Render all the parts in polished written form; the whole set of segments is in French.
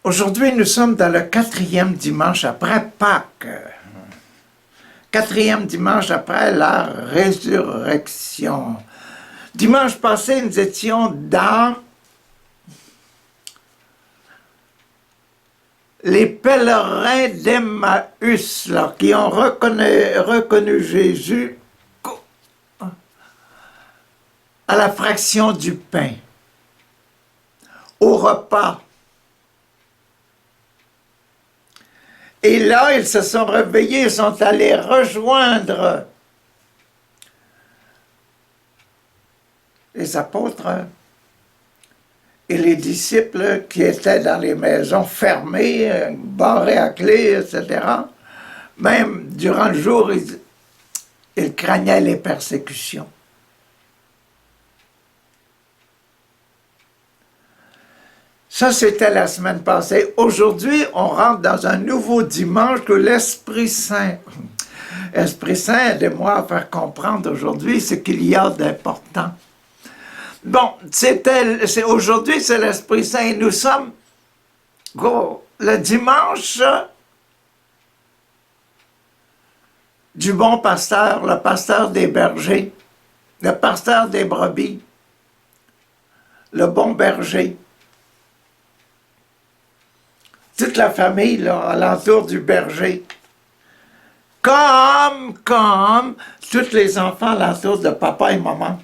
Aujourd'hui, nous sommes dans le 4e dimanche après Pâques. 4e dimanche après la résurrection. Dimanche passé, nous étions dans les pèlerins d'Emmaüs, qui ont reconnu Jésus à la fraction du pain, au repas. Et là, ils se sont réveillés, ils sont allés rejoindre les apôtres et les disciples qui étaient dans les maisons fermées, barrées à clé, etc. Même durant le jour, ils craignaient les persécutions. Ça, c'était la semaine passée. Aujourd'hui, on rentre dans un nouveau dimanche que l'Esprit Saint. Esprit Saint, aidez-moi à faire comprendre aujourd'hui ce qu'il y a d'important. Bon, aujourd'hui, c'est l'Esprit Saint. Et nous sommes le dimanche du bon pasteur, le pasteur des bergers, le pasteur des brebis, le bon berger. Toute la famille, là, alentour du berger. Comme tous les enfants alentour de papa et maman.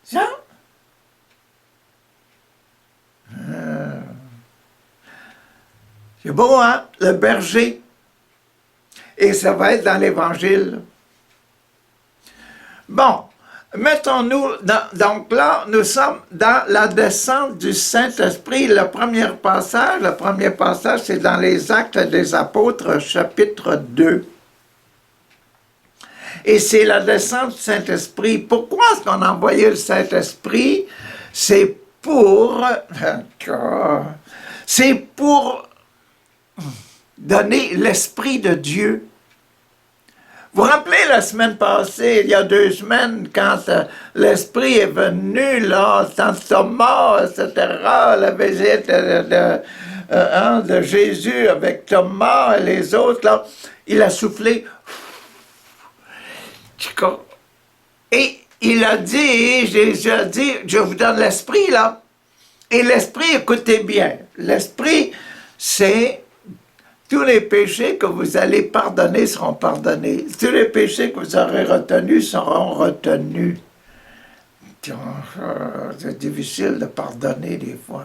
Ça? C'est beau, hein? Le berger. Et ça va être dans l'Évangile. Bon. Mettons-nous, donc là, nous sommes dans la descente du Saint-Esprit. Le premier passage, c'est dans les Actes des Apôtres, chapitre 2. Et c'est la descente du Saint-Esprit. Pourquoi est-ce qu'on a envoyé le Saint-Esprit? C'est pour donner l'Esprit de Dieu. Vous vous rappelez la semaine passée, il y a 2 semaines, quand l'Esprit est venu, là, sans Thomas, etc., la visite de Jésus avec Thomas et les autres, là, il a soufflé. Et il a dit, Jésus a dit, je vous donne l'Esprit, là. Et l'Esprit, écoutez bien, l'Esprit, c'est... Tous les péchés que vous allez pardonner seront pardonnés. Tous les péchés que vous aurez retenus seront retenus. C'est difficile de pardonner des fois.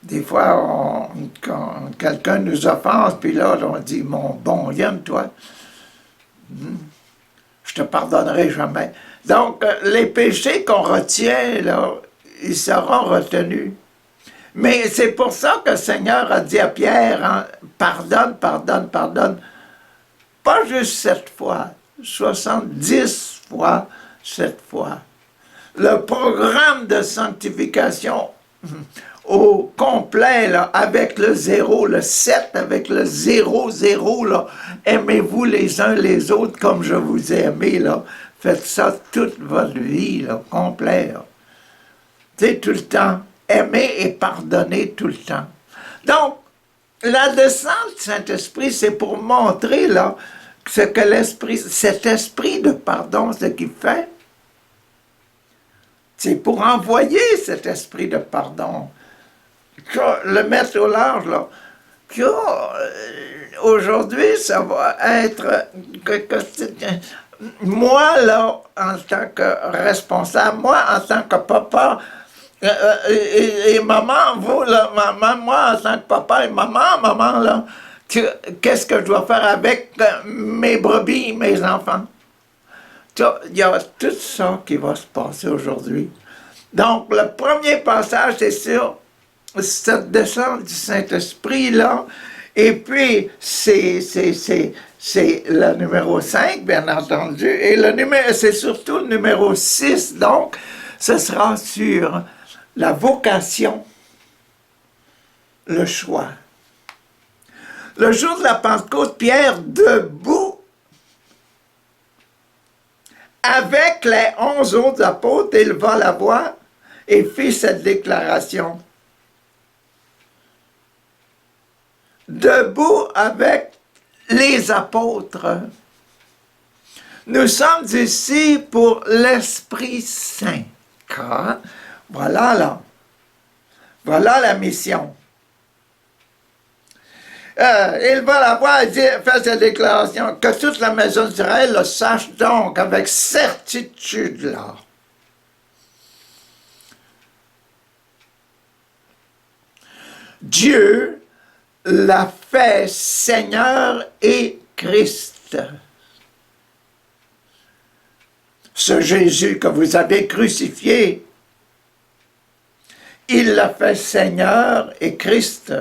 Des fois, quand quelqu'un nous offense, puis là, on dit, mon bon, aime-toi. Je te pardonnerai jamais. Donc, les péchés qu'on retient, là, ils seront retenus. Mais c'est pour ça que le Seigneur a dit à Pierre, hein, pardonne, pardonne, pardonne. Pas juste 7 fois, 70 fois 7 fois. Le programme de sanctification au complet, là, avec le 0, le 7, avec le 0, 0, là, aimez-vous les uns les autres comme je vous ai aimé, là. Faites ça toute votre vie, là, complet, là. Tu sais, tout le temps. Aimer et pardonner tout le temps. Donc, la descente du Saint-Esprit, c'est pour montrer là ce que cet esprit de pardon, ce qu'il fait. C'est pour envoyer cet esprit de pardon. Le mettre au large, là. Aujourd'hui, ça va être... moi, là, en tant que responsable, moi, en tant que papa... Et maman, vous, là, moi, en tant que papa et maman, là, qu'est-ce que je dois faire avec mes brebis, mes enfants? Il y a tout ça qui va se passer aujourd'hui. Donc, le premier passage, c'est sur cette descente du Saint-Esprit, là, et puis, c'est le numéro 5, bien entendu, et c'est surtout le numéro 6, donc, ce sera sur... la vocation, le choix. Le jour de la Pentecôte, Pierre, debout, avec les 11 autres apôtres, éleva la voix et fit cette déclaration. debout avec les apôtres. Nous sommes ici pour l'Esprit Saint. Car, voilà là. Voilà la mission. Il va la voir et dire, faire cette déclaration, que toute la maison d'Israël le sache donc avec certitude là. Dieu l'a fait Seigneur et Christ. Ce Jésus que vous avez crucifié, il l'a fait Seigneur et Christ,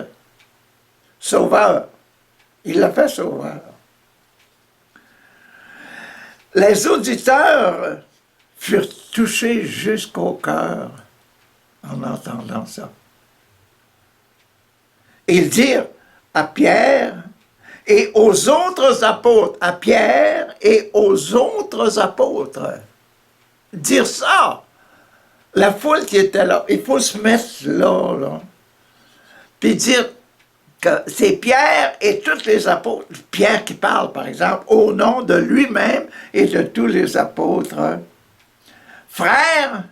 Sauveur. Il l'a fait Sauveur. Les auditeurs furent touchés jusqu'au cœur en entendant ça. Ils dirent à Pierre et aux autres apôtres, à Pierre et aux autres apôtres, dire ça. La foule qui était là, il faut se mettre là, puis dire que c'est Pierre et tous les apôtres, Pierre qui parle par exemple, au nom de lui-même et de tous les apôtres. Frères,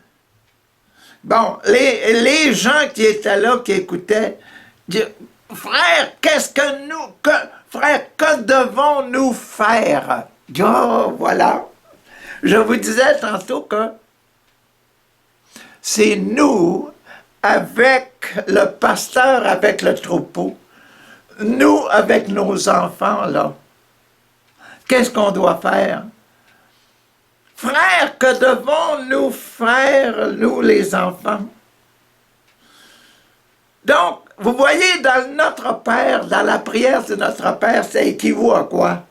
bon, les gens qui étaient là, qui écoutaient, dire, frère, frère, que devons-nous faire? Oh, voilà. Je vous disais tantôt que c'est nous, avec le pasteur, avec le troupeau, nous, avec nos enfants, là. Qu'est-ce qu'on doit faire? Frère, que devons-nous faire, nous, les enfants? Donc, vous voyez, dans notre Père, dans la prière de notre Père, ça équivaut à quoi?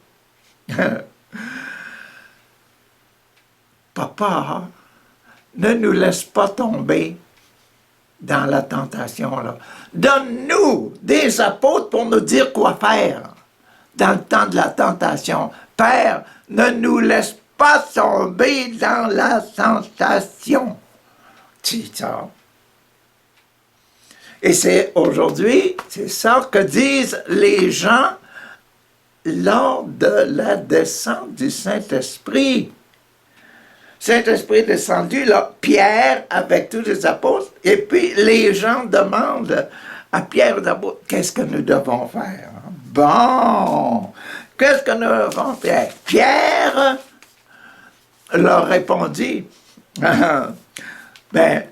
Papa, ne nous laisse pas tomber dans la tentation, là. Donne-nous des apôtres pour nous dire quoi faire dans le temps de la tentation. Père, ne nous laisse pas tomber dans la tentation. C'est ça. Et c'est aujourd'hui, c'est ça que disent les gens lors de la descente du Saint-Esprit. Saint-Esprit est descendu, là, Pierre avec tous les apôtres, et puis les gens demandent à Pierre d'abord, qu'est-ce que nous devons faire? Bon, qu'est-ce que nous devons faire? Pierre leur répondit, ben,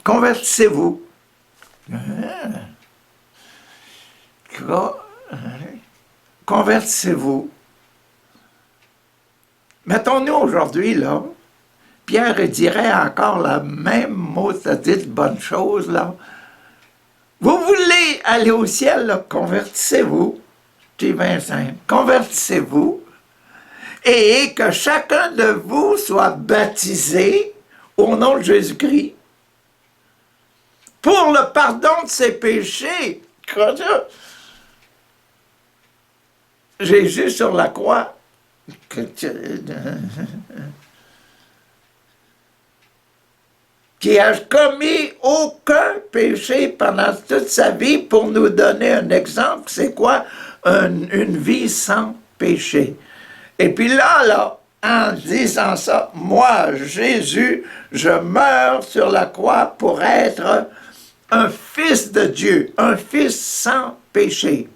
convertissez-vous. Convertissez-vous. Mettons-nous aujourd'hui, là, Pierre dirait encore la même maudite bonne chose, là. Vous voulez aller au ciel, là, convertissez-vous. C'est bien simple. Convertissez-vous et que chacun de vous soit baptisé au nom de Jésus-Christ pour le pardon de ses péchés. Jésus sur la croix, qui a commis aucun péché pendant toute sa vie pour nous donner un exemple, c'est quoi? Une vie sans péché. Et puis là, en disant ça, moi, Jésus, je meurs sur la croix pour être un fils de Dieu, un fils sans péché.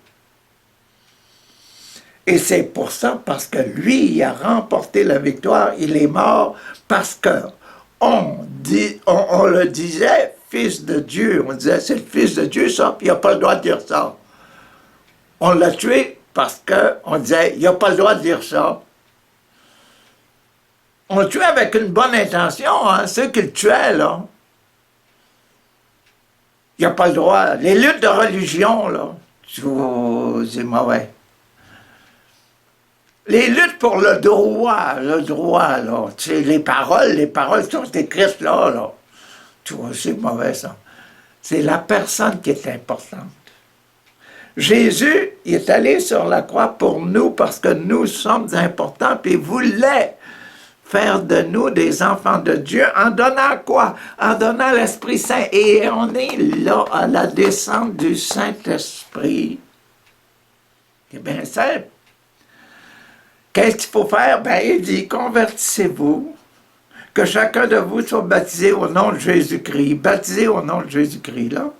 Et c'est pour ça, parce que lui, il a remporté la victoire, il est mort, parce que on le disait, fils de Dieu, on disait, c'est le fils de Dieu, ça, puis il n'a pas le droit de dire ça. On l'a tué parce qu'on disait, il n'a pas le droit de dire ça. On le tuait avec une bonne intention, hein, ceux qui le tuaient, là. Il n'a pas le droit. Les luttes de religion, là, c'est mauvais. Les luttes pour le droit, là, tu sais, les paroles sont écrites là. Tu vois, c'est mauvais, ça. C'est la personne qui est importante. Jésus, il est allé sur la croix pour nous parce que nous sommes importants, puis il voulait faire de nous des enfants de Dieu en donnant quoi? En donnant l'Esprit Saint. Et on est là à la descente du Saint-Esprit. C'est bien simple. Qu'est-ce qu'il faut faire? Ben, il dit, convertissez-vous, que chacun de vous soit baptisé au nom de Jésus-Christ. Baptisé au nom de Jésus-Christ, là.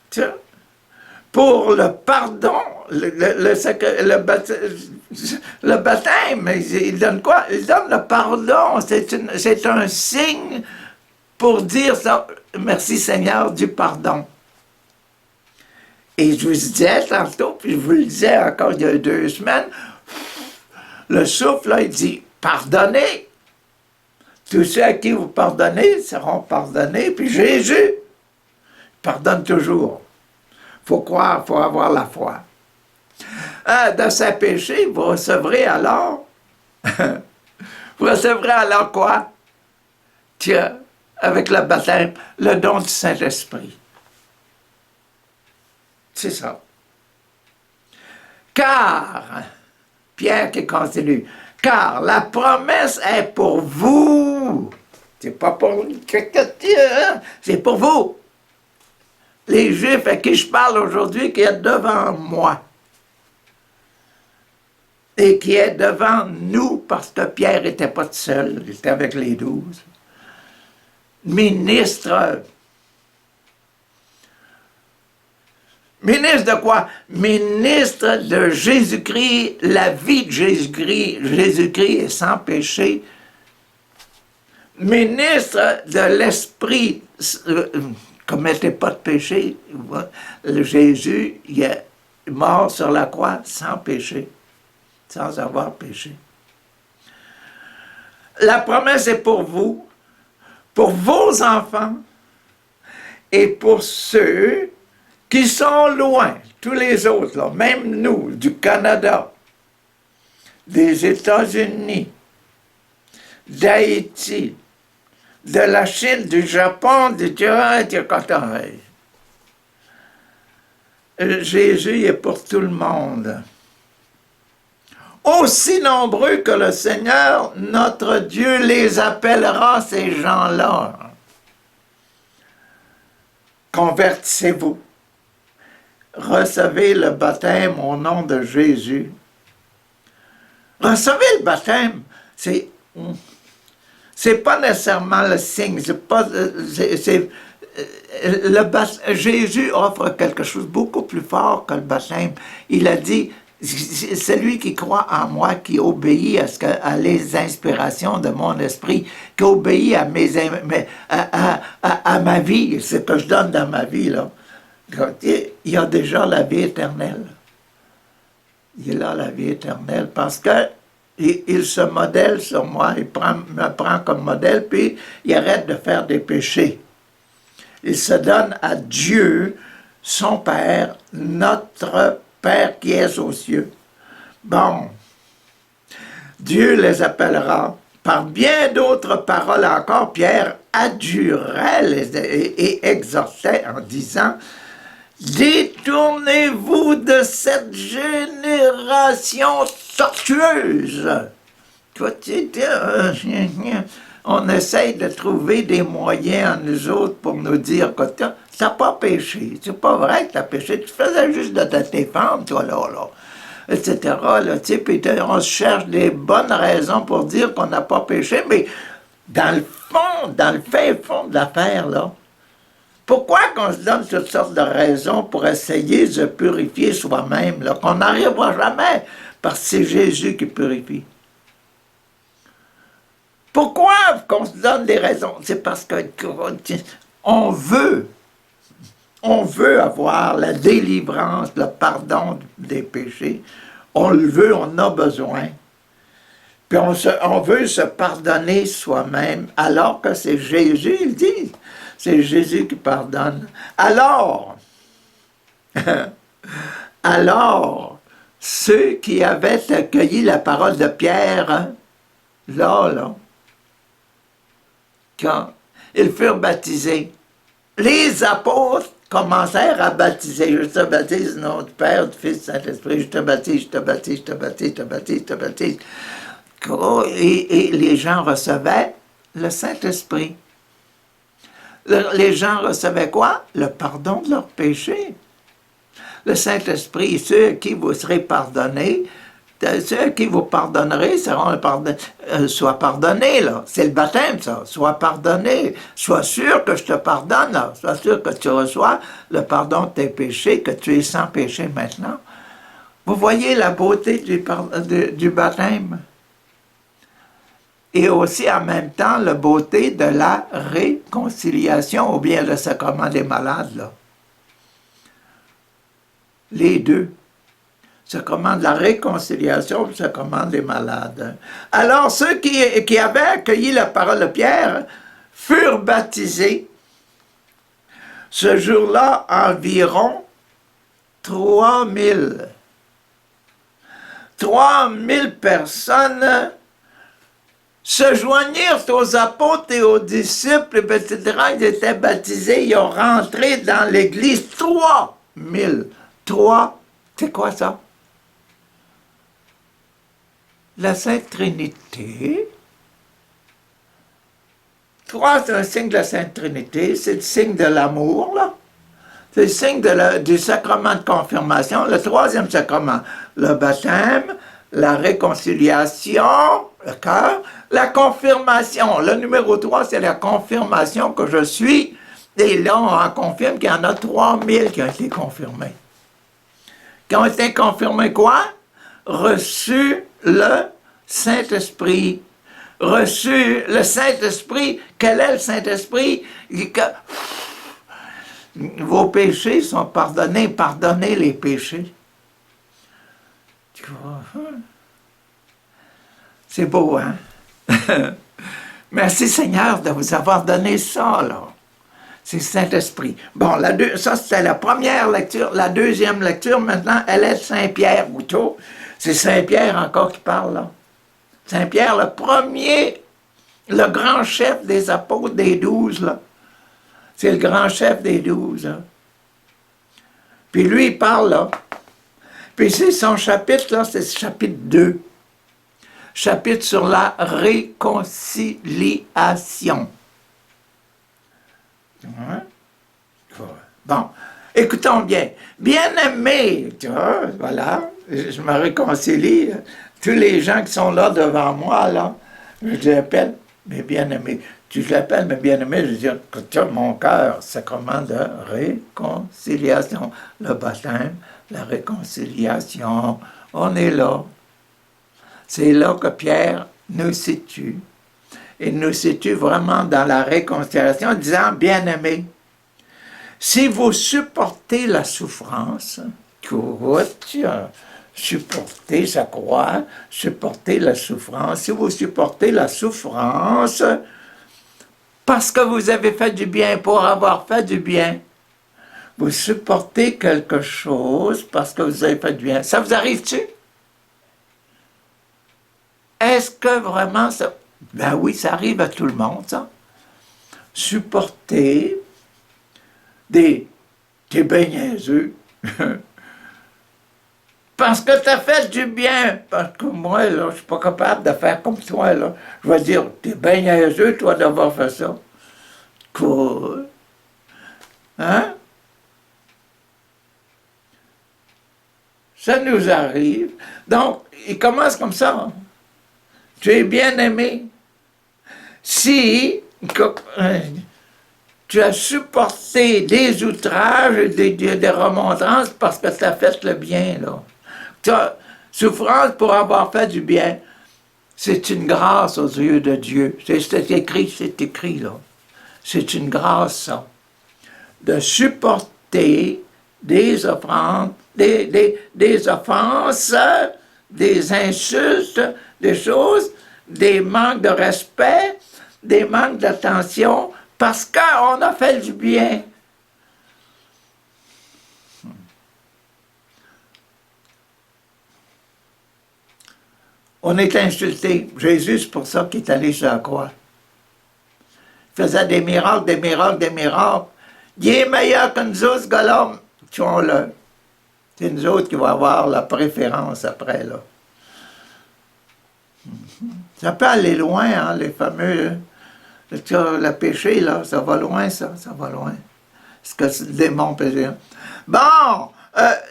Tiens. Pour le pardon, le baptême, il donne quoi? Il donne le pardon. C'est un signe pour dire ça, merci Seigneur du pardon. Et je vous disais tantôt, puis je vous le disais encore il y a 2 semaines, le souffle, là, il dit, pardonnez. Tous ceux à qui vous pardonnez seront pardonnés. Puis Jésus pardonne toujours. Il faut croire, il faut avoir la foi. Dans ses péchés, vous recevrez alors, vous recevrez alors quoi? Tiens, avec le baptême, le don du Saint-Esprit. C'est ça. Car, Pierre qui continue, car la promesse est pour vous. C'est pas pour quelqu'un, c'est pour vous. Les Juifs à qui je parle aujourd'hui, qui est devant moi. Et qui est devant nous, parce que Pierre n'était pas tout seul, il était avec les 12. Ministre. Ministre de quoi? Ministre de Jésus-Christ, la vie de Jésus-Christ. Jésus-Christ est sans péché. Ministre de l'Esprit, commettez pas de péché. Jésus, il est mort sur la croix sans péché, sans avoir péché. La promesse est pour vous, pour vos enfants et pour ceux qui sont loin, tous les autres, là, même nous, du Canada, des États-Unis, d'Haïti, de la Chine, du Japon, du Qatar. Jésus est pour tout le monde. Aussi nombreux que le Seigneur, notre Dieu, les appellera, ces gens-là. Convertissez-vous. Recevez le baptême au nom de Jésus. Recevez le baptême, c'est pas nécessairement le signe, Jésus offre quelque chose de beaucoup plus fort que le baptême. Il a dit, celui qui croit en moi, qui obéit à les inspirations de mon esprit, qui obéit à ma vie, ce que je donne dans ma vie, là, il a déjà la vie éternelle. Il a la vie éternelle parce que il se modèle sur moi, il me prend comme modèle, puis il arrête de faire des péchés. Il se donne à Dieu, son Père, notre Père qui est aux cieux. Bon, Dieu les appellera. Par bien d'autres paroles encore, Pierre adjurait et exhortait en disant, « Détournez-vous de cette génération tortueuse. » On essaye de trouver des moyens en nous autres pour nous dire que tu n'as pas péché. C'est pas vrai que tu as péché. Tu faisais juste de te défendre, toi, là, etc. Là, puis on se cherche des bonnes raisons pour dire qu'on n'a pas péché, mais dans le fond, dans le fin fond de l'affaire, là, pourquoi qu'on se donne toutes sortes de raisons pour essayer de se purifier soi-même, là, qu'on n'arrivera jamais, parce que c'est Jésus qui purifie. Pourquoi qu'on se donne des raisons? C'est parce qu'on veut avoir la délivrance, le pardon des péchés. On le veut, on a besoin. Puis on veut se pardonner soi-même, alors que c'est Jésus, il dit. C'est Jésus qui pardonne. Alors, ceux qui avaient accueilli la parole de Pierre, hein, là, quand ils furent baptisés, les apôtres commencèrent à baptiser. Je te baptise, nom du Père, du Fils, du Saint-Esprit, je te baptise, je te baptise, je te baptise, je te baptise, je te baptise. Et les gens recevaient le Saint-Esprit. Les gens recevaient quoi? Le pardon de leurs péchés. le Saint-Esprit, ceux à qui vous serez pardonnés, ceux à qui vous pardonnerez seront sois pardonné, là. C'est le baptême, ça. Sois pardonné. Sois sûr que je te pardonne, là. Sois sûr que tu reçois le pardon de tes péchés, que tu es sans péché maintenant. Vous voyez la beauté du baptême? Et aussi en même temps la beauté de la réconciliation, ou bien le sacrement des malades, là. Les deux. Sacrement de la réconciliation, le sacrement des malades. Alors, ceux qui avaient accueilli la parole de Pierre furent baptisés. Ce jour-là, environ 3000. 3000 personnes se joignirent aux apôtres et aux disciples, etc. Ils étaient baptisés, ils ont rentré dans l'église. 3000. 3, c'est quoi ça? La Sainte Trinité. 3, c'est un signe de la Sainte Trinité, c'est le signe de l'amour, là. C'est le signe du sacrement de confirmation, le troisième sacrement, le baptême, la réconciliation, le cœur, la confirmation. Le numéro 3, c'est la confirmation que je suis. Et là, on en confirme qu'il y en a 3000 qui ont été confirmés. Qui ont été confirmés quoi? Reçu le Saint-Esprit. Reçu le Saint-Esprit. Quel est le Saint-Esprit? Vos péchés sont pardonnés. Pardonnez les péchés. Tu vois? C'est beau, hein? Merci Seigneur de vous avoir donné ça, là. C'est le Saint-Esprit. Bon, ça c'était la première lecture. La deuxième lecture, maintenant, elle est de Saint-Pierre, Goutot. C'est Saint-Pierre encore qui parle, là. Saint-Pierre, le premier, le grand chef des apôtres des 12, là. C'est le grand chef des 12, là. Puis lui, il parle, là. Puis c'est son chapitre, là, c'est le chapitre 2. Chapitre sur la réconciliation. Hein? Bon, écoutons bien. Bien-aimés, tu vois, voilà, je me réconcilie. Tous les gens qui sont là devant moi, là, je les appelle mes bien-aimés. Tu l'appelles mes bien-aimés, je dis que tu as mon cœur, sacrement de réconciliation. Le baptême, la réconciliation, on est là. C'est là que Pierre nous situe. Il nous situe vraiment dans la réconciliation en disant, bien-aimés, si vous supportez la souffrance, supporter sa croix, supporter la souffrance, si vous supportez la souffrance, parce que vous avez fait du bien, pour avoir fait du bien, vous supportez quelque chose parce que vous avez fait du bien. Ça vous arrive-tu? Est-ce que vraiment ça... Ben oui, ça arrive à tout le monde, ça. Supporter des bien niaiseux. Parce que tu as fait du bien. Parce que moi, là, je suis pas capable de faire comme toi, là. Je vais dire, t'es bien niaiseux, toi, d'avoir fait ça. Cool. Hein? Ça nous arrive. Donc, il commence comme ça. Tu es bien aimé. Si tu as supporté des outrages et des remontrances parce que tu as fait le bien, là. Tu as souffrance pour avoir fait du bien. C'est une grâce aux yeux de Dieu. C'est écrit, là. C'est une grâce, ça. De supporter des offrandes, des offenses, des insultes, des choses, des manques de respect, des manques d'attention, parce qu'on a fait du bien. On est insulté. Jésus, c'est pour ça qu'il est allé sur la croix. Il faisait des miracles, des miracles, des miracles. Il est meilleur que nous autres, ce gars-là. Tuons-le. C'est nous autres qui vont avoir la préférence après, là. Ça peut aller loin, hein, les fameux... Le péché, là, ça va loin, ça va loin. Ce que le démon peut dire. Bon,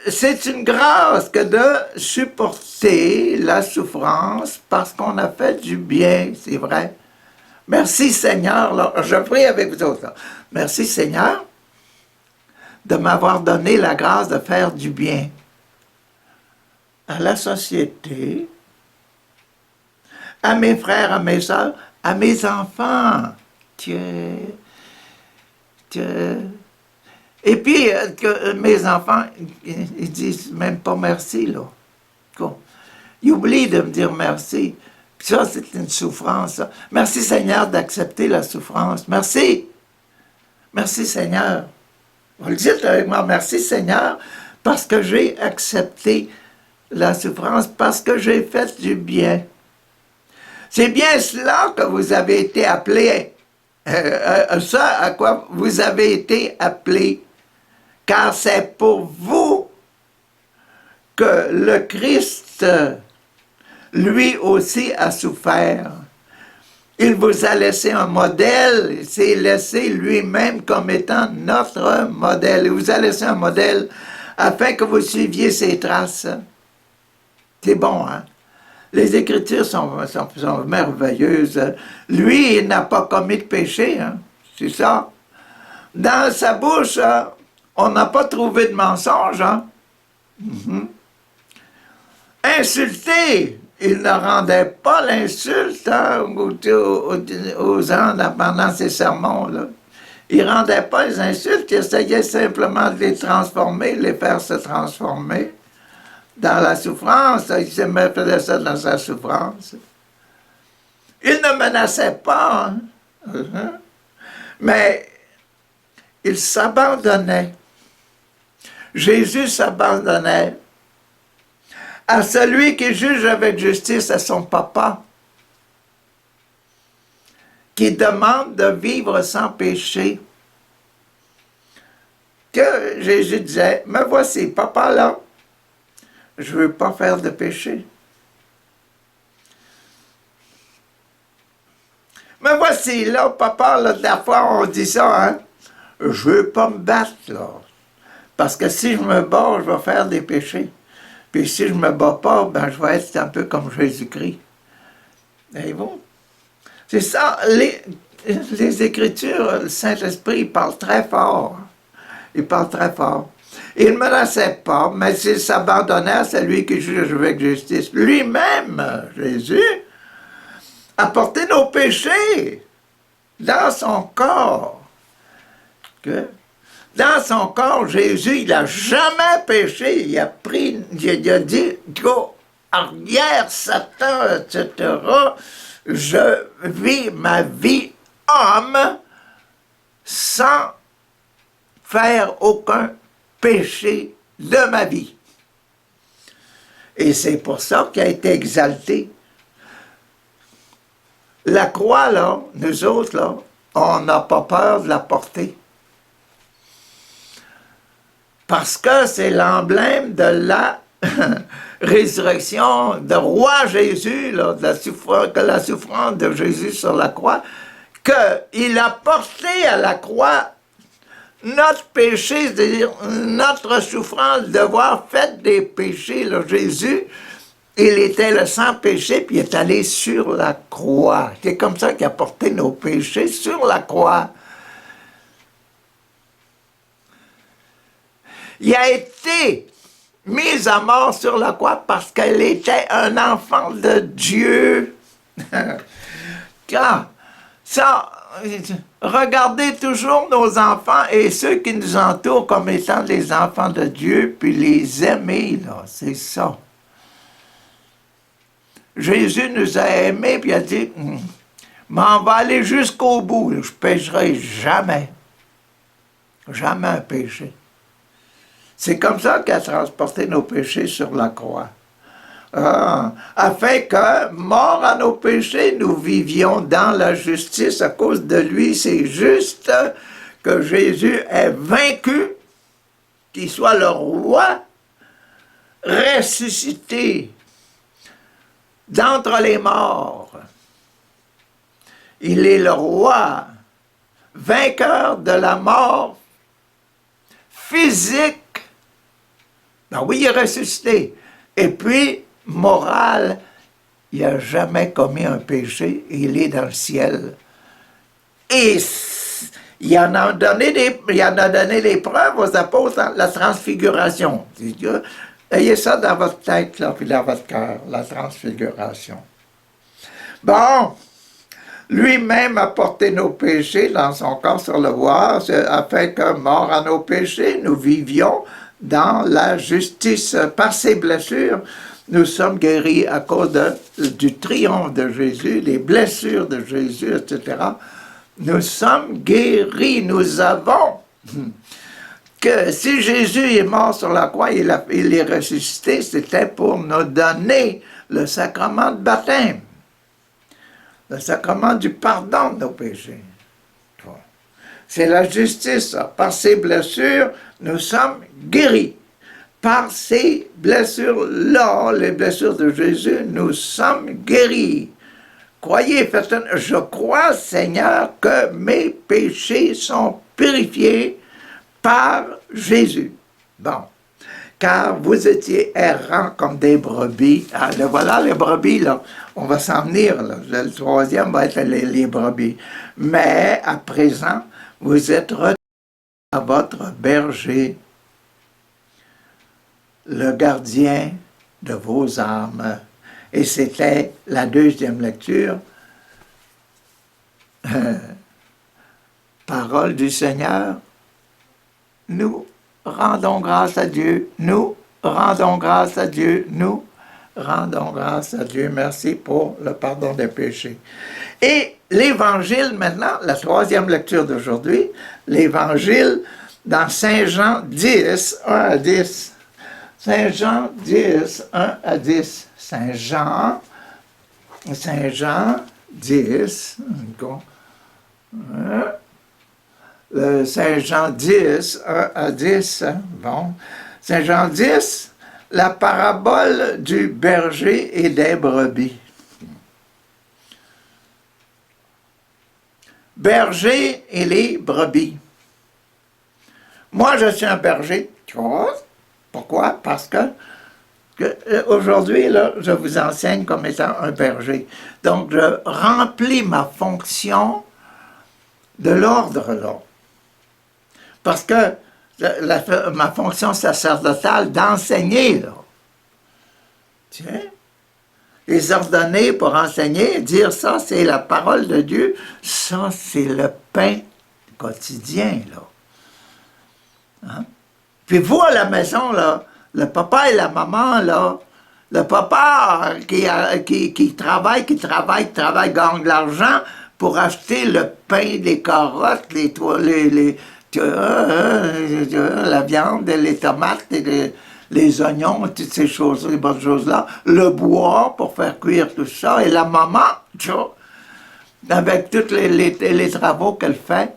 C'est une grâce que de supporter la souffrance parce qu'on a fait du bien, c'est vrai. Merci Seigneur, là, je prie avec vous autres. Là. Merci Seigneur de m'avoir donné la grâce de faire du bien à la société, à mes frères, à mes soeurs, à mes enfants. Et puis, que mes enfants, ils disent même pas merci, là. Ils oublient de me dire merci. Puis ça, c'est une souffrance. Ça. Merci Seigneur d'accepter la souffrance. Merci. Merci Seigneur. Vous le dites avec moi, merci Seigneur, parce que j'ai accepté la souffrance, parce que j'ai fait du bien. C'est bien cela que vous avez été appelés, ça à quoi vous avez été appelés, car c'est pour vous que le Christ, lui aussi, a souffert. Il vous a laissé un modèle, il s'est laissé lui-même comme étant notre modèle. Il vous a laissé un modèle afin que vous suiviez ses traces. C'est bon, hein? Les Écritures sont merveilleuses. Lui, il n'a pas commis de péché, hein? C'est ça. Dans sa bouche, on n'a pas trouvé de mensonge, hein? Insulté, il ne rendait pas l'insulte hein, aux gens pendant ses sermons. Là. Il ne rendait pas les insultes, il essayait simplement de les transformer, les faire se transformer dans la souffrance. Il faisait ça dans sa souffrance. Il ne menaçait pas, hein, mais il s'abandonnait. Jésus s'abandonnait à celui qui juge avec justice, à son papa, qui demande de vivre sans péché. Que Jésus disait, me voici, papa là, je ne veux pas faire de péché. Me voici là, papa, là, de la fois on dit ça, hein, je ne veux pas me battre là, parce que si je me bats, je vais faire des péchés. Puis si je ne me bats pas, ben je vais être un peu comme Jésus-Christ. Voyez-vous? C'est ça, les Écritures, le Saint-Esprit, il parle très fort. Il parle très fort. Il ne menaçait pas, mais s'il s'abandonnait à celui qui juge avec justice. Lui-même, Jésus, a porté nos péchés dans son corps. Que? Dans son corps, Jésus, il n'a jamais péché. Il a dit, go, arrière, Satan, etc. Je vis ma vie homme sans faire aucun péché de ma vie. Et c'est pour ça qu'il a été exalté. La croix, là, nous autres, là, on n'a pas peur de la porter. Parce que c'est l'emblème de la résurrection de roi Jésus, là, de la souffrance de Jésus sur la croix, qu'il a porté à la croix notre péché, c'est-à-dire notre souffrance, devoir fait des péchés. Là, Jésus, il était le sans péché, puis il est allé sur la croix. C'est comme ça qu'il a porté nos péchés sur la croix. Il a été mis à mort sur la croix parce qu'il était un enfant de Dieu. Car ça, regardez toujours nos enfants et ceux qui nous entourent comme étant des enfants de Dieu, puis les aimer, là, c'est ça. Jésus nous a aimés, puis il a dit, m'en va aller jusqu'au bout, je ne pécherai jamais. Jamais un péché. C'est comme ça qu'il a transporté nos péchés sur la croix. Afin que, morts à nos péchés, nous vivions dans la justice. À cause de lui, c'est juste que Jésus est vaincu, qu'il soit le roi ressuscité d'entre les morts. Il est le roi, vainqueur de la mort physique Ben oui, il est ressuscité. Et puis, morale, il n'a jamais commis un péché, il est dans le ciel. Et il en a donné des preuves aux apôtres dans la transfiguration. Ayez ça dans votre tête, là, puis dans votre cœur, la transfiguration. Bon, lui-même a porté nos péchés dans son corps sur le bois, afin que, mort à nos péchés, nous vivions dans la justice. Par ses blessures, nous sommes guéris à cause du triomphe de Jésus, des blessures de Jésus, etc. Nous sommes guéris, nous avons que si Jésus est mort sur la croix, il est ressuscité, c'était pour nous donner le sacrement de baptême, le sacrement du pardon de nos péchés. C'est la justice, ça. Par ces blessures, nous sommes guéris. Par ces blessures-là, les blessures de Jésus, nous sommes guéris. Croyez, je crois, Seigneur, que mes péchés sont purifiés par Jésus. Bon, car vous étiez errants comme des brebis. Ah, voilà les brebis, là. On va s'en venir, là. Le troisième va être les brebis. Mais, à présent, vous êtes retenus à votre berger, le gardien de vos âmes. Et c'était la deuxième lecture. Parole du Seigneur. Nous rendons grâce à Dieu. Nous rendons grâce à Dieu. Nous rendons grâce à Dieu. Merci pour le pardon des péchés. Et l'Évangile maintenant, la troisième lecture d'aujourd'hui, l'Évangile dans Saint Jean 10, 1 à 10. Saint Jean 10, 1 à 10. Saint Jean 10, Saint Jean 10, 1 à 10, bon. Saint Jean 10, la parabole du berger et des brebis. Berger et les brebis. Moi, je suis un berger. Pourquoi? Parce que aujourd'hui, là, je vous enseigne comme étant un berger. Donc, je remplis ma fonction de l'ordre, là. Parce que ma fonction sacerdotale d'enseigner, là. Tiens, les ordonner pour enseigner, dire ça, c'est la parole de Dieu, ça, c'est le pain quotidien, là. Hein? Puis vous, à la maison, là, le papa et la maman, là, le papa qui travaille, gagne de l'argent pour acheter le pain, les carottes, la viande, les tomates, les oignons, toutes ces choses, les bonnes choses-là, le bois pour faire cuire tout ça, et la maman, avec tous les travaux qu'elle fait,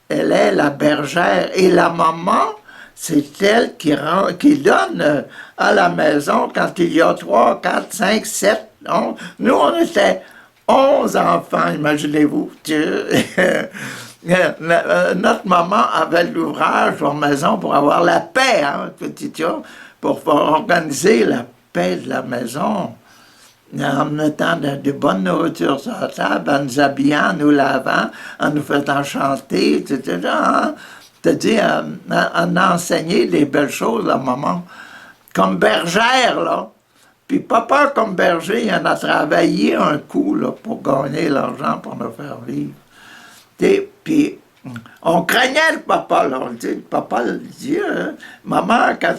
elle est la bergère, et la maman, c'est elle qui donne à la maison quand il y a 3, 4, 5, 7, 11. Nous, on était 11 enfants, imaginez-vous. Notre maman avait l'ouvrage en maison pour avoir la paix, hein, pour organiser la paix de la maison, en mettant de bonne nourriture sur la table, en nous habillant, en nous lavant, en nous faisant chanter, etc. Hein? C'est-à-dire en enseigner des belles choses à maman. Comme bergère, là. Puis papa, comme berger, il en a travaillé un coup, là, pour gagner l'argent pour nous faire vivre. Puis on craignait le papa, là. Le papa le dit, maman, quand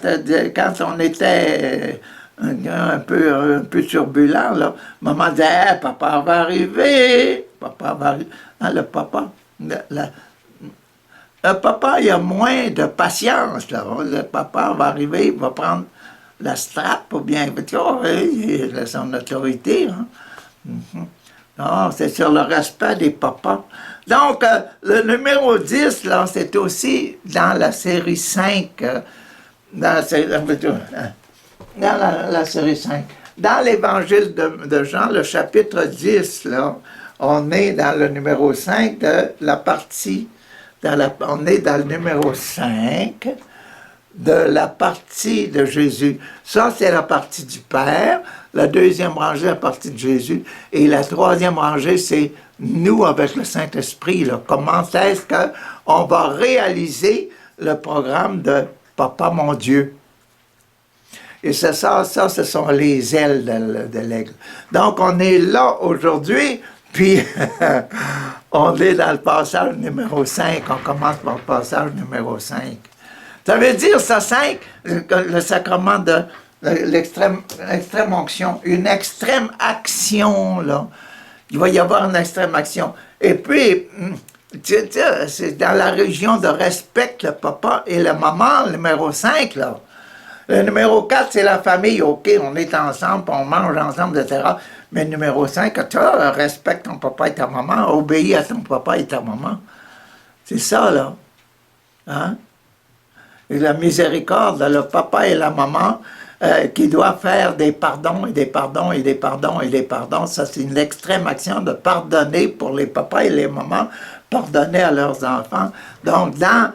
on était un peu turbulent, là, maman disait, hey, papa va arriver. Papa va arriver. Hein, le papa, le papa, il a moins de patience, là. Le papa va arriver, il va prendre la strap, ou bien, il a son autorité. Hein. Non, c'est sur le respect des papas. Donc, le numéro 10, là, c'est aussi dans la série 5. Dans la série 5. Dans l'Évangile de Jean, le chapitre 10, là, on est dans le numéro 5 de la partie. On est dans le numéro 5 de la partie de Jésus. Ça, c'est la partie du Père. La deuxième rangée, la partie de Jésus. Et la troisième rangée, c'est nous avec le Saint-Esprit. Comment est-ce qu'on va réaliser le programme de Papa mon Dieu? Et c'est ça, ce sont les ailes de l'aigle. Donc, on est là aujourd'hui, puis on est dans le passage numéro 5. On commence par le passage numéro 5. Ça veut dire, ça, 5, le sacrement de l'extrême onction, une extrême action, là. Il va y avoir une extrême action. Et puis, c'est dans la région de respect le papa et la maman, le numéro 5, là. Le numéro 4, c'est la famille. OK, on est ensemble, on mange ensemble, etc. Mais le numéro 5, tu respecte ton papa et ta maman, obéis à ton papa et ta maman. C'est ça, là. Hein? Et la miséricorde, le papa et la maman, qui doivent faire des pardons et des pardons et des pardons et des pardons. Ça, c'est une extrême action de pardonner pour les papas et les mamans, pardonner à leurs enfants. Donc, dans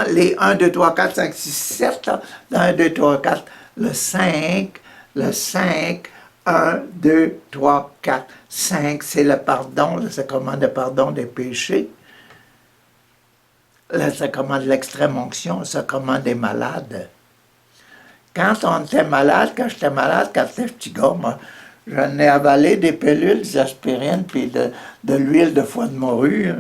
les 1, 2, 3, 4, 5, 6, 7, là, dans 1, 2, 3, 4, le 5, 1, 2, 3, 4, 5, c'est le pardon, le sacrement de pardon des péchés, le sacrement de l'extrême onction, le sacrement des malades. Quand on était malade, quand j'étais petit gars, moi, j'en ai avalé des pilules, des aspirines, puis de l'huile de foie de morue,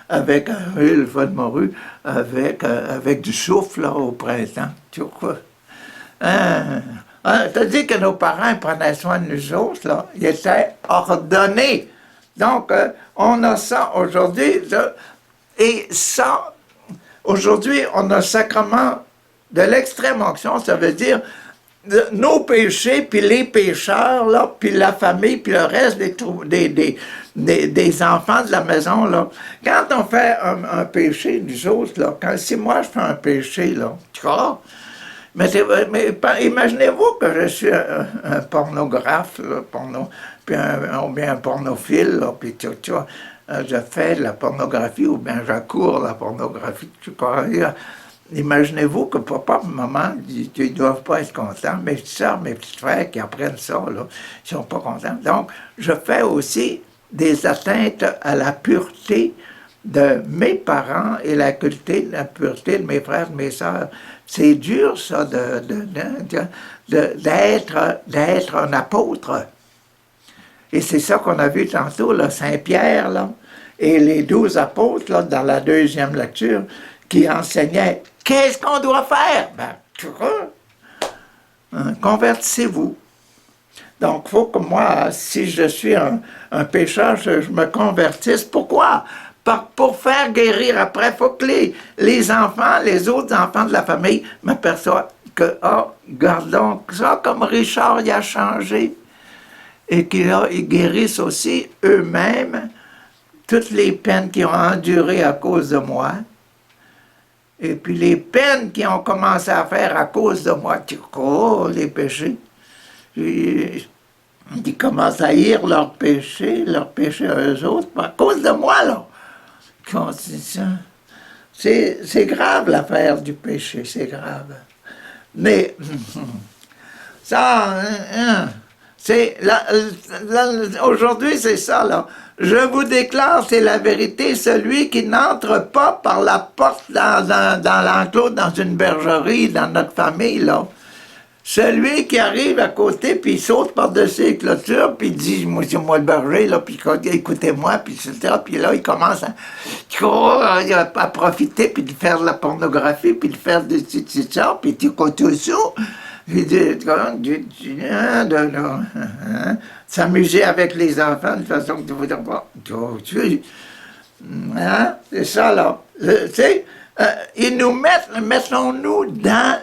avec l'huile de foie de morue, avec du souffle là, au printemps. Tu vois? T'as dit que nos parents prenaient soin de nous autres, là. Ils étaient ordonnés. Donc, on a ça aujourd'hui. Et ça, aujourd'hui, on a le sacrement de l'extrême onction, ça veut dire nos péchés, puis les pécheurs, là, puis la famille, puis le reste des enfants de la maison, là. Quand on fait un péché, nous autres, là, si moi je fais un péché, là, tu vois, mais imaginez-vous que je suis un pornographe, là, ou bien un pornophile, là, puis tu vois, je fais de la pornographie, ou bien j'accours la pornographie, tu vois. Imaginez-vous que papa et maman, ils ne doivent pas être contents. Mes petites soeurs, mes petits frères qui apprennent ça, là, ils ne sont pas contents. Donc, je fais aussi des atteintes à la pureté de mes parents et la pureté de mes frères et mes sœurs. C'est dur, ça, d'être un apôtre. Et c'est ça qu'on a vu tantôt, là, Saint-Pierre, là, et les 12 apôtres, là, dans la deuxième lecture, qui enseignaient qu'est-ce qu'on doit faire. Ben, tu vois, convertissez-vous. Donc, il faut que moi, si je suis un pécheur, je me convertisse. Pourquoi? Pour faire guérir après, il faut que les enfants, les autres enfants de la famille m'aperçoivent que, gardons ça, comme Richard, il a changé. Et qu'ils guérissent aussi eux-mêmes toutes les peines qu'ils ont endurées à cause de moi. Et puis les peines qu'ils ont commencé à faire à cause de moi, les péchés. Ils commencent à haïr leurs péchés à eux autres, à cause de moi, là. C'est grave l'affaire du péché, c'est grave. Mais ça, aujourd'hui, c'est ça, là. Je vous déclare, c'est la vérité, celui qui n'entre pas par la porte dans l'enclos, dans une bergerie, dans notre famille, là. Celui qui arrive à côté, puis il saute par-dessus les clôtures, puis il dit, moi, c'est moi le berger, là, puis écoutez-moi, puis etc. Puis là, il commence à profiter, puis de faire de la pornographie, puis de faire des petites ça, puis tu écoutes ça. S'amuser avec les enfants de façon que tu voudrais pas. C'est ça, là. Ils nous mettons-nous dans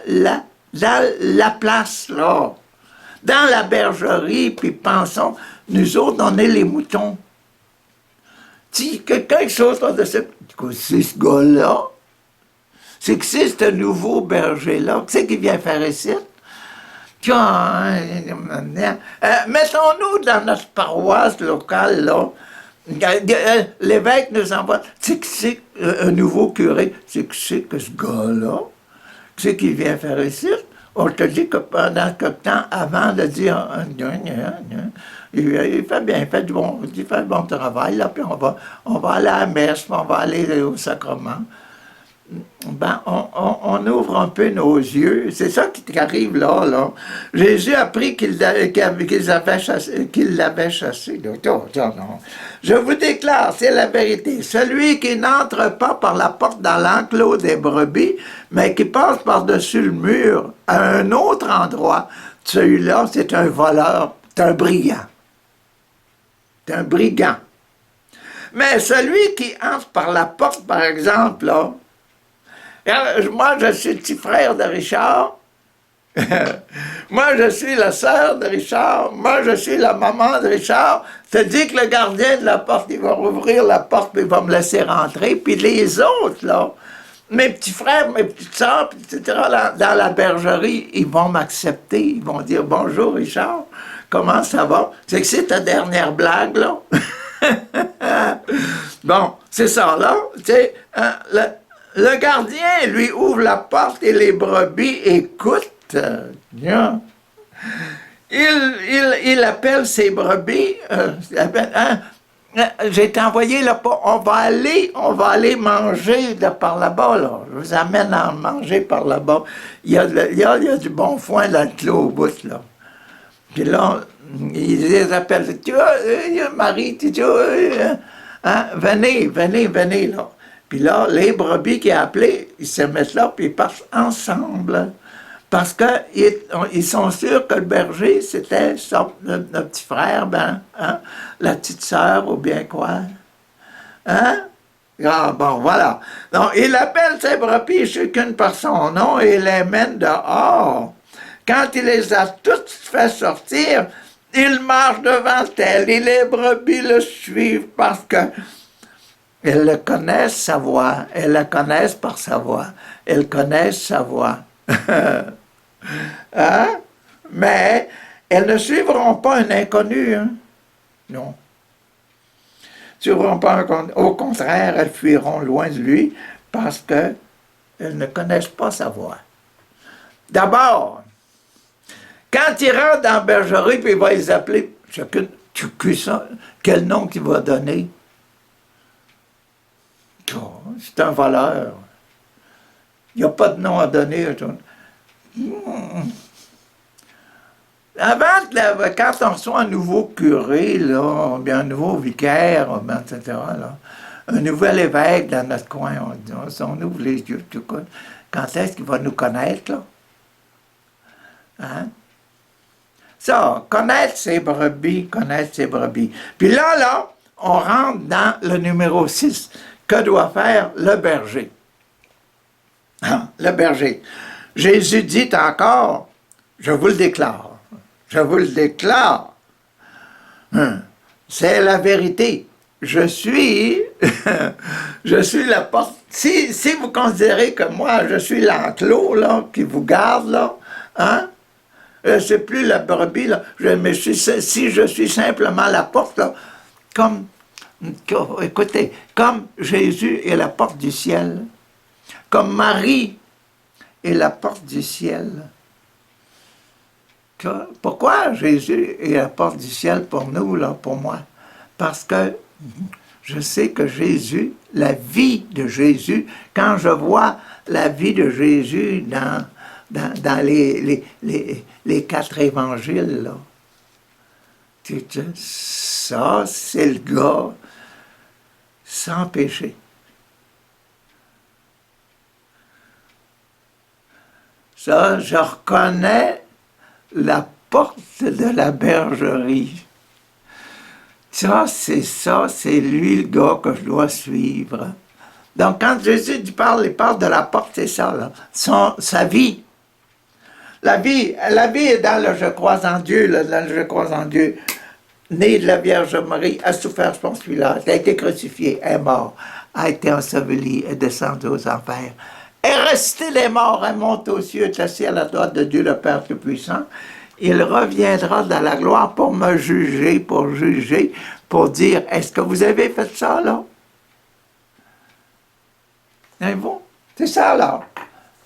la place, là. Dans la bergerie, puis pensons, nous autres, on est les moutons. Si quelqu'un saute par-dessus, c'est ce gars-là, c'est que c'est ce nouveau berger-là, qu'est-ce qu'il vient faire ici? Mettons-nous dans notre paroisse locale, là. L'évêque nous envoie. C'est que c'est un nouveau curé. C'est que ce gars-là, ce qu'il vient faire ici. On te dit que pendant quelque temps, avant de dire, il fait bien, il fait bon travail, là, puis on va aller à la messe, puis on va aller au sacrement. Ben, on ouvre un peu nos yeux. C'est ça qui arrive là, là. Jésus a appris qu'il l'avait chassé. Non. Je vous déclare, c'est la vérité. Celui qui n'entre pas par la porte dans l'enclos des brebis, mais qui passe par-dessus le mur à un autre endroit, celui-là, c'est un voleur, c'est un brigand. C'est un brigand. Mais celui qui entre par la porte, par exemple, là, moi, je suis le petit frère de Richard. Moi, je suis la sœur de Richard. Moi, je suis la maman de Richard. C'est-à-dire que le gardien de la porte, il va rouvrir la porte et il va me laisser rentrer. Puis les autres, là, mes petits frères, mes petites sœurs, etc., dans la bergerie, ils vont m'accepter. Ils vont dire « Bonjour, Richard. Comment ça va? » C'est que c'est ta dernière blague, là? Bon, c'est ça, là. Tu sais, le gardien, lui, ouvre la porte et les brebis écoutent. Il appelle ses brebis. J'ai été envoyé là, on va aller manger de par là-bas. Là. Je vous amène à manger par là-bas. Il y a du bon foin dans le clos au bout, là. Puis là, ils les appellent. Tu vois, Marie, tu vois, hein, venez, là. Puis là, les brebis qui a appelé, ils se mettent là, puis ils partent ensemble. Parce qu'ils sont sûrs que le berger, c'était notre petit frère, hein, la petite sœur, ou bien quoi. Hein? Ah, bon, voilà. Donc, il appelle ses brebis chacune par son nom et il les mène dehors. Quand il les a toutes fait sortir, il marche devant elle et les brebis le suivent parce que elles le connaissent sa voix, elles la connaissent par sa voix, elles connaissent sa voix. Hein? Mais elles ne suivront pas un inconnu, hein? Non. Suivront pas un inconnu. Au contraire, elles fuiront loin de lui parce qu'elles ne connaissent pas sa voix. D'abord, quand il rentre dans la bergerie, puis il va les appeler, chacune, quel nom qu'il va donner? Oh, c'est un voleur. Il n'y a pas de nom à donner. Avant, quand on reçoit un nouveau curé, là, bien un nouveau vicaire, etc., là, un nouvel évêque dans notre coin, on ouvre les yeux, tout cas. Quand est-ce qu'il va nous connaître, là? Hein? Ça, connaître ses brebis. Puis là, on rentre dans le numéro 6. Que doit faire le berger? Le berger. Jésus dit encore, je vous le déclare, c'est la vérité. Je suis la porte. Si vous considérez que moi, je suis l'enclos, là, qui vous garde, là, hein? C'est plus la brebis, là. Si je suis simplement la porte, là, écoutez, comme Jésus est la porte du ciel, comme Marie est la porte du ciel. Pourquoi Jésus est la porte du ciel pour nous, là, pour moi? Parce que je sais que Jésus, la vie de Jésus, quand je vois la vie de Jésus dans les 4 évangiles, là, ça, c'est le gars sans péché. Ça, je reconnais la porte de la bergerie. Ça, c'est lui le gars que je dois suivre. Donc, quand Jésus il parle de la porte, c'est ça, là. Sa vie. La vie est dans le « je crois en Dieu », là, dans le « je crois en Dieu ». Né de la Vierge Marie, a souffert son Pilat, a été crucifié, est mort, a été enseveli, est descendu aux enfers, est resté les morts, est monté aux cieux, est assis à la droite de Dieu le Père Tout-Puissant. Il reviendra dans la gloire pour me juger, pour dire, est-ce que vous avez fait ça, là? C'est ça, là.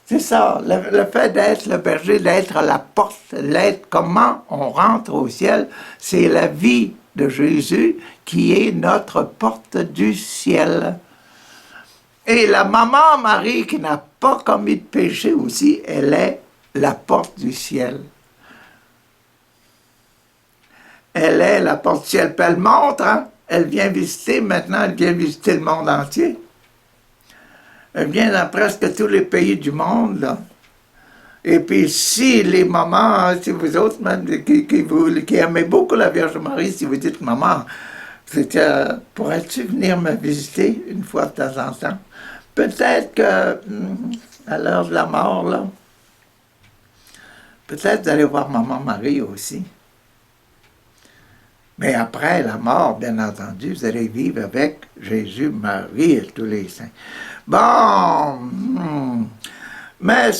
C'est ça, le fait d'être le berger, d'être la porte, l'être comment on rentre au ciel, c'est la vie de Jésus qui est notre porte du ciel. Et la maman Marie qui n'a pas commis de péché aussi, elle est la porte du ciel. Elle est la porte du ciel. Puis elle montre, hein? Elle vient visiter, maintenant elle vient visiter le monde entier. Elle vient dans presque tous les pays du monde, là. Et puis si les mamans, si vous autres même qui aimez beaucoup la Vierge Marie, si vous dites maman, pourrais-tu venir me visiter une fois de temps en temps? Peut-être que à l'heure de la mort, là, peut-être d'aller voir maman Marie aussi. Mais après la mort, bien entendu, vous allez vivre avec Jésus, Marie et tous les saints. Bon, mais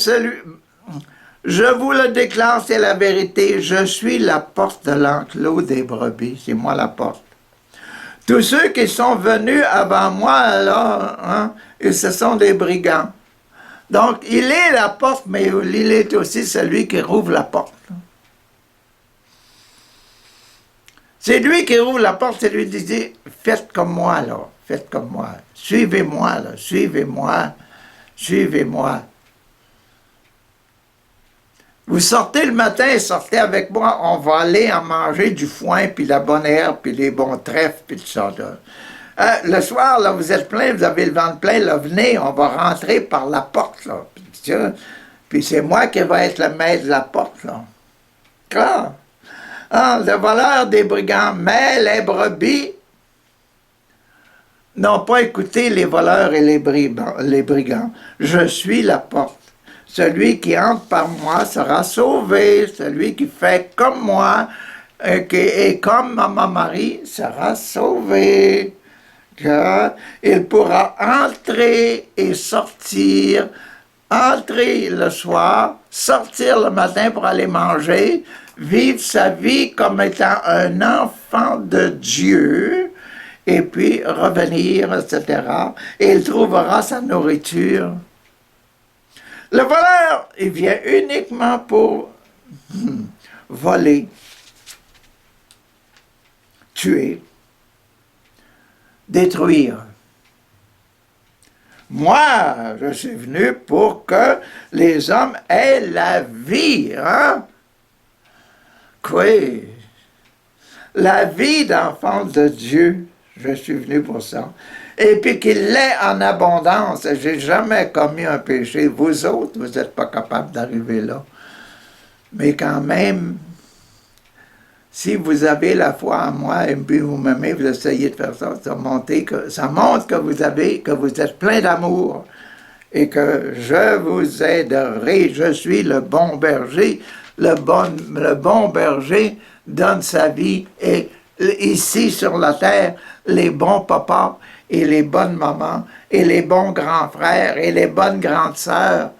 je vous le déclare, c'est la vérité, je suis la porte de l'enclos des brebis, c'est moi la porte. Tous ceux qui sont venus avant moi, là, hein, ce sont des brigands. Donc, il est la porte, mais il est aussi celui qui rouvre la porte. C'est lui qui rouvre la porte, c'est lui qui dit, faites comme moi, là, faites comme moi. Suivez-moi, là, suivez-moi, suivez-moi. Vous sortez le matin, sortez avec moi, on va aller en manger du foin, puis la bonne herbe, puis les bons trèfles, puis tout ça. Là. Le soir, là, vous êtes plein, vous avez le ventre plein, là, venez, on va rentrer par la porte, là. Puis c'est moi qui vais être le maître de la porte, là. Clair? Ah, le voleur des brigands, mais les brebis n'ont pas écouté les voleurs et les brigands. Je suis la porte. Celui qui entre par moi sera sauvé. Celui qui fait comme moi et comme Maman Marie sera sauvé. Il pourra entrer et sortir, entrer le soir, sortir le matin pour aller manger, vivre sa vie comme étant un enfant de Dieu, et puis revenir, etc. Et il trouvera sa nourriture. Le voleur, il vient uniquement pour voler, tuer, détruire. Moi, je suis venu pour que les hommes aient la vie, hein? Quoi? La vie d'enfant de Dieu, je suis venu pour ça. Et puis qu'il l'ait en abondance. J'ai jamais commis un péché. Vous autres, vous n'êtes pas capables d'arriver là. Mais quand même, si vous avez la foi en moi et puis vous m'aimez, vous essayez de faire ça, ça montre que vous êtes plein d'amour et que je vous aiderai. Je suis le bon berger. Le bon berger donne sa vie et ici sur la terre, les bons papas et les bonnes mamans et les bons grands frères et les bonnes grandes sœurs,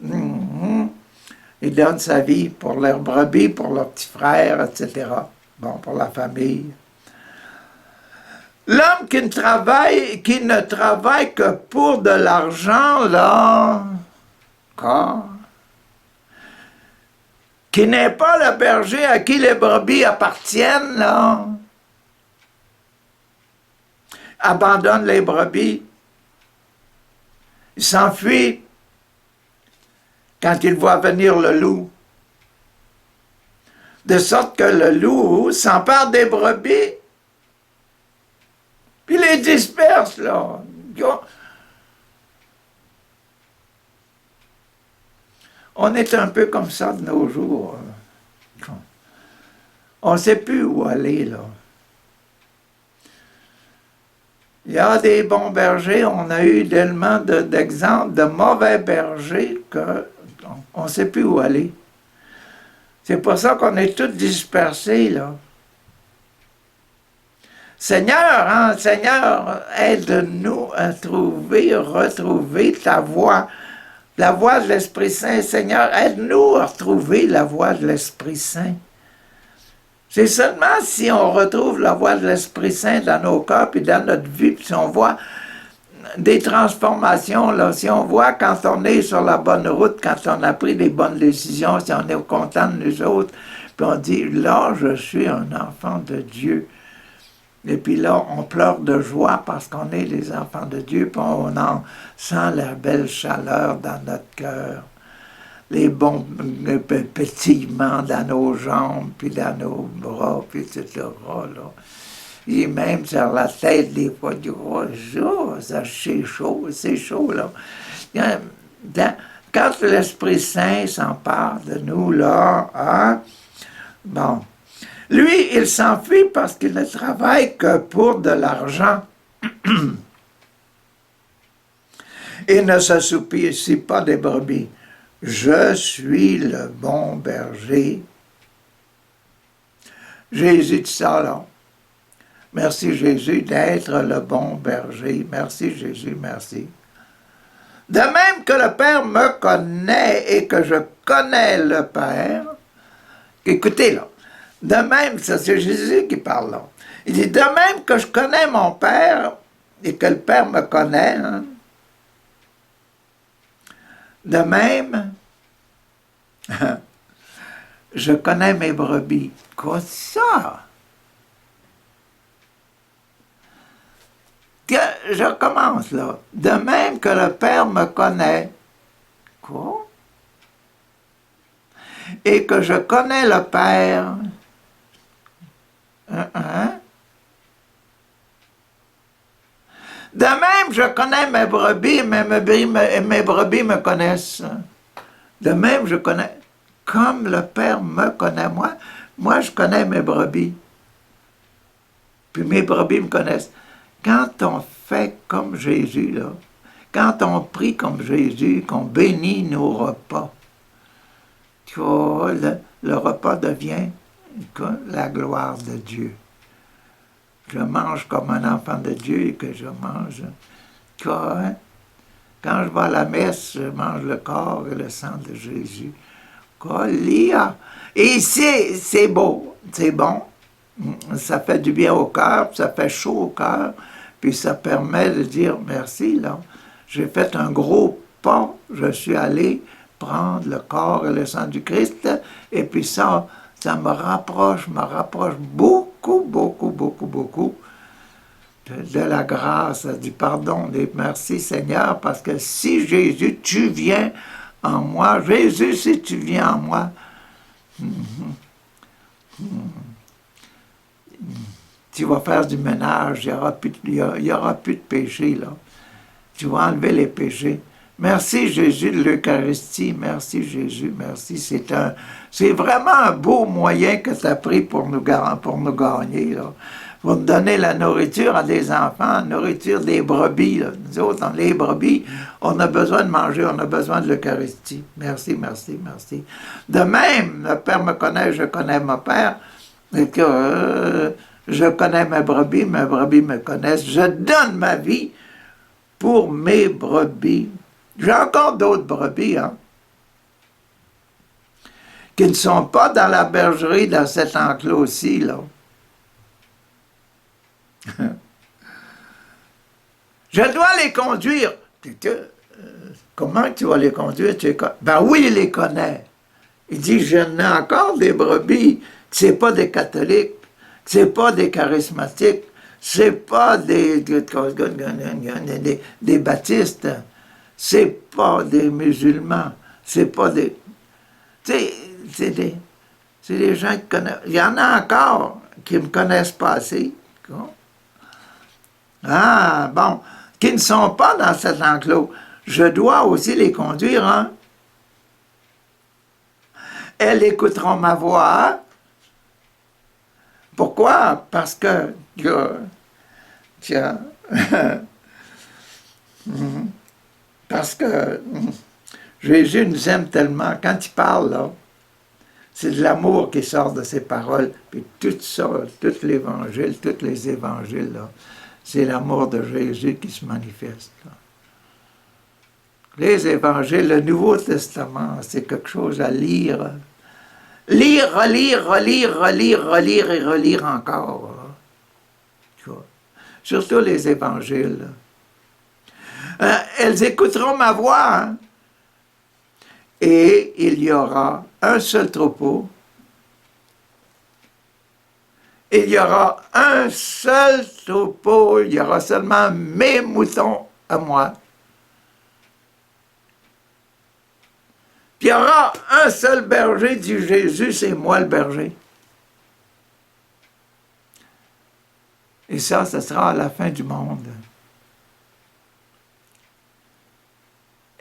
ils donnent sa vie pour leurs brebis, pour leurs petits frères, etc. Bon, pour la famille. L'homme qui ne travaille que pour de l'argent, là, quoi? Qui n'est pas le berger à qui les brebis appartiennent, là, abandonne les brebis, il s'enfuit quand il voit venir le loup, de sorte que le loup s'empare des brebis, puis les disperse, là. On est un peu comme ça de nos jours. On ne sait plus où aller, là. Il y a des bons bergers, on a eu tellement d'exemples de mauvais bergers qu'on ne sait plus où aller. C'est pour ça qu'on est tous dispersés, là. Seigneur, Seigneur, aide-nous à retrouver ta voie. La voie de l'Esprit Saint, Seigneur, aide-nous à retrouver la voie de l'Esprit Saint. C'est seulement si on retrouve la voie de l'Esprit Saint dans nos cœurs, puis dans notre vie, puis si on voit des transformations, là, si on voit quand on est sur la bonne route, quand on a pris des bonnes décisions, si on est content de nous autres, puis on dit, là, je suis un enfant de Dieu. Et puis là, on pleure de joie parce qu'on est les enfants de Dieu, puis on en sent la belle chaleur dans notre cœur, les bons pétillements dans nos jambes, puis dans nos bras, puis etc. Là. Et même sur la tête, des fois, du oh, ça, c'est chaud, là. Quand l'Esprit Saint s'empare de nous, là, hein, bon, lui, il s'enfuit parce qu'il ne travaille que pour de l'argent. Il ne se soucie pas des brebis. Je suis le bon berger. Jésus dit ça, là. Merci Jésus d'être le bon berger. Merci Jésus, merci. De même que le Père me connaît et que je connais le Père, écoutez là, de même, c'est Jésus qui parle là, il dit, de même que je connais mon Père et que le Père me connaît, hein, de même, je connais mes brebis. Quoi ça? Je commence là. De même que le Père me connaît. Quoi? Et que je connais le Père. De même, je connais mes brebis, mais mes brebis me connaissent. De même, je connais. Comme le Père me connaît moi, moi je connais mes brebis. Puis mes brebis me connaissent. Quand on fait comme Jésus, là, quand on prie comme Jésus, qu'on bénit nos repas, tu vois, le repas devient la gloire de Dieu. Je mange comme un enfant de Dieu et que je mange. Tu vois, hein? Quand je vais à la messe, je mange le corps et le sang de Jésus. Et c'est beau, c'est bon. Ça fait du bien au cœur, ça fait chaud au cœur, puis ça permet de dire merci, là. J'ai fait un gros pas, je suis allé prendre le corps et le sang du Christ, et puis ça me rapproche beaucoup, beaucoup, beaucoup, beaucoup de la grâce, du pardon, des merci Seigneur, parce que si Jésus, tu viens en moi, Jésus, si tu viens en moi, tu vas faire du ménage, il n'y aura plus de péché, là. Tu vas enlever les péchés. Merci Jésus de l'Eucharistie, merci Jésus, merci. C'est vraiment un beau moyen que tu as pris pour nous gagner, là. Pour nous donner la nourriture à des enfants, la nourriture des brebis, là. Nous autres, dans les brebis, on a besoin de manger, on a besoin de l'Eucharistie. Merci, merci, merci. De même, le Père me connaît, je connais mon Père, et que je connais mes brebis me connaissent. Je donne ma vie pour mes brebis. J'ai encore d'autres brebis, hein, qui ne sont pas dans la bergerie, dans cet enclos-ci, là. Je dois les conduire. Comment tu vas les conduire? Ben oui, il les connaît. Il dit, je n'ai encore des brebis, c'est pas des catholiques, c'est pas des charismatiques, c'est pas des baptistes, c'est pas des musulmans, c'est pas des... C'est des gens qui connaissent... Il y en a encore qui ne me connaissent pas assez. Ah, bon, qui ne sont pas dans cet enclos. Je dois aussi les conduire, hein? Elles écouteront ma voix. Pourquoi? Parce que, tiens, parce que Jésus nous aime tellement. Quand il parle, là, c'est de l'amour qui sort de ses paroles. Puis tout ça, tout l'Évangile, tous les évangiles, là, c'est l'amour de Jésus qui se manifeste, là. Les évangiles, le Nouveau Testament, c'est quelque chose à lire. Lire, relire, relire, relire, relire et relire encore. Tu vois. Surtout les évangiles. elles écouteront ma voix, hein? Et il y aura un seul troupeau. Il y aura un seul troupeau, il y aura seulement mes moutons à moi. Puis il y aura un seul berger, dit Jésus, c'est moi le berger. Et ça, ce sera à la fin du monde.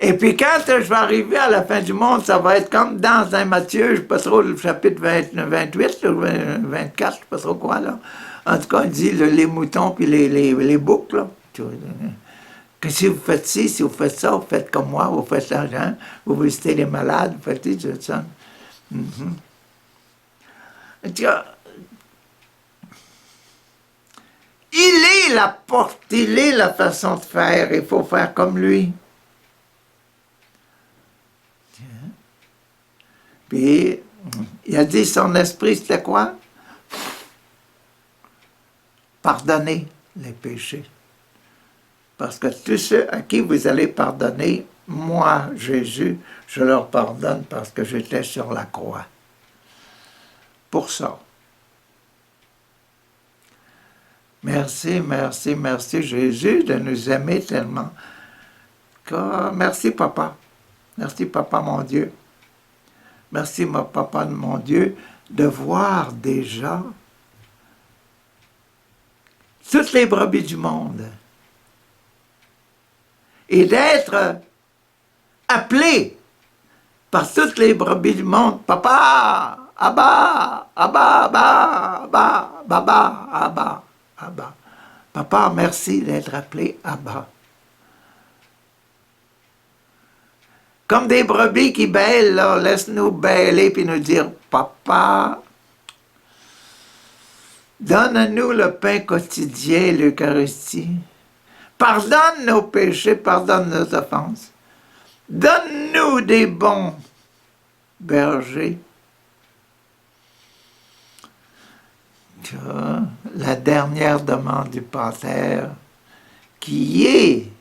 Et puis quand je vais arriver à la fin du monde, ça va être comme dans un Matthieu, je ne sais pas trop, le chapitre 28 ou 24, je ne sais pas trop quoi, là. En tout cas, il dit les moutons puis les boucs, là. Que si vous faites ci, si vous faites ça, vous faites comme moi, vous faites l'argent, vous visitez les malades, vous faites tout ça. En tout cas, il est la porte, il est la façon de faire, il faut faire comme lui. Puis, il a dit son esprit, c'était quoi? Pardonner les péchés. Parce que tous ceux à qui vous allez pardonner, moi, Jésus, je leur pardonne parce que j'étais sur la croix. Pour ça. Merci, merci, merci, Jésus, de nous aimer tellement. Merci, Papa. Merci, Papa, mon Dieu. Merci, mon Papa, mon Dieu, de voir déjà toutes les brebis du monde et d'être appelé par toutes les brebis du monde. Papa, Abba, Abba, Abba, Abba, Baba, Abba, Abba. Papa, merci d'être appelé Abba. Comme des brebis qui bêlent, là, laisse-nous bêler puis nous dire, Papa, donne-nous le pain quotidien, l'Eucharistie. Pardonne nos péchés, pardonne nos offenses. Donne-nous des bons bergers. Tu vois, la dernière demande du Pater, qui est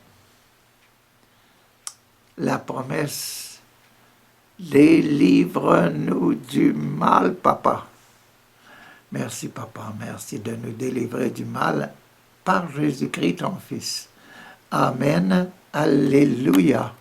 la promesse, délivre-nous du mal, Papa. Merci, Papa, merci de nous délivrer du mal par Jésus-Christ, ton Fils. Amen. Alléluia.